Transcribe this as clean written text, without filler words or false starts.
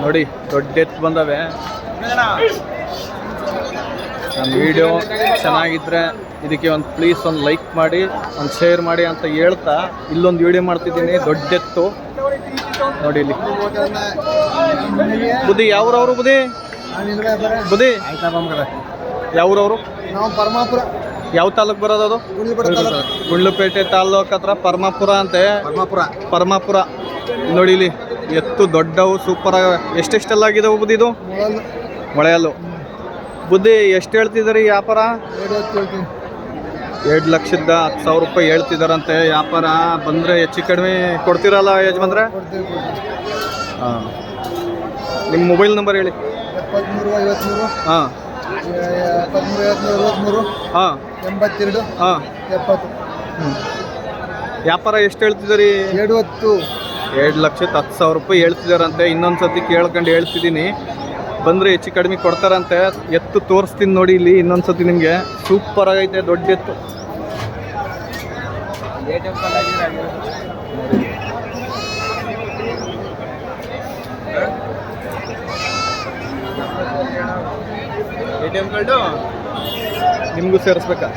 ನೋಡಿ ದೊಡ್ಡ ಎತ್ತು ಬಂದವೆ. ನಮ್ಮ ವಿಡಿಯೋ ಚೆನ್ನಾಗಿದ್ರೆ ಇದಕ್ಕೆ ಒಂದು ಪ್ಲೀಸ್ ಒಂದು ಲೈಕ್ ಮಾಡಿ ಒಂದು ಶೇರ್ ಮಾಡಿ ಅಂತ ಹೇಳ್ತಾ ಇಲ್ಲೊಂದು ವಿಡಿಯೋ ಮಾಡ್ತಿದ್ದೀನಿ. ದೊಡ್ಡ ಎತ್ತು ನೋಡಿ ಇಲ್ಲಿ. ಬುದ್ಧಿ ಯಾವ್ರವರು ಬುದ್ಧಿ ಬುದ್ಧಿ ಯಾವ್ರವರು? ನಾವು ಪರಮಾಪುರ. ಯಾವ ತಾಲೂಕು ಬರೋದು ಅದು? ಗುಂಡ್ಲುಪೇಟೆ ತಾಲೂಕು ಹತ್ರ ಪರಮಾಪುರ ಅಂತೆ. ಪರಮಾಪುರ ನೋಡಿ ಇಲ್ಲಿ ಎತ್ತು ದೊಡ್ಡವು ಸೂಪರ್ ಆಗ. ಎಷ್ಟೆಷ್ಟೆಲ್ಲ ಆಗಿದಾವು ಬುದ್ಧಿ? ಇದು ಮೊಳೆಯಲ್ಲು. ಬುದ್ಧಿ ಎಷ್ಟು ಹೇಳ್ತಿದ್ದಾರೆ ವ್ಯಾಪಾರ? 2,10,10,000 ರೂಪಾಯಿ ಹೇಳ್ತಿದಾರಂತೆ ವ್ಯಾಪಾರ. ಬಂದರೆ ಹೆಚ್ಚು ಕಡಿಮೆ ಕೊಡ್ತೀರಲ್ಲ ಯಜಮಾನ್ರೆ? ಹಾಂ, ನಿಮ್ಮ ಮೊಬೈಲ್ ನಂಬರ್ ಹೇಳಿ. 73 ಹಾಂ 73 ಹಾಂ 82 ಹಾಂ 70. ವ್ಯಾಪಾರ ಎಷ್ಟು ಹೇಳ್ತಿದ್ದೀರಿ? 2,10,10,000 ರೂಪಾಯಿ ಹೇಳ್ತಿದಾರಂತೆ. ಇನ್ನೊಂದು ಸತಿ ಕೇಳ್ಕೊಂಡು ಹೇಳ್ತಿದ್ದೀನಿ, ಬಂದರೆ ಹೆಚ್ಚು ಕಡಿಮೆ ಕೊಡ್ತಾರಂತೆ. ಎತ್ತು ತೋರಿಸ್ತೀನಿ ನೋಡಿ ಇಲ್ಲಿ ಇನ್ನೊಂದು ಸತಿ ನಿಮಗೆ. ಸೂಪರ್ ಆಗೈತೆ ದೊಡ್ಡ ಎತ್ತು. ನಿಮಗೂ ಸೇರಿಸ್ಬೇಕಾ?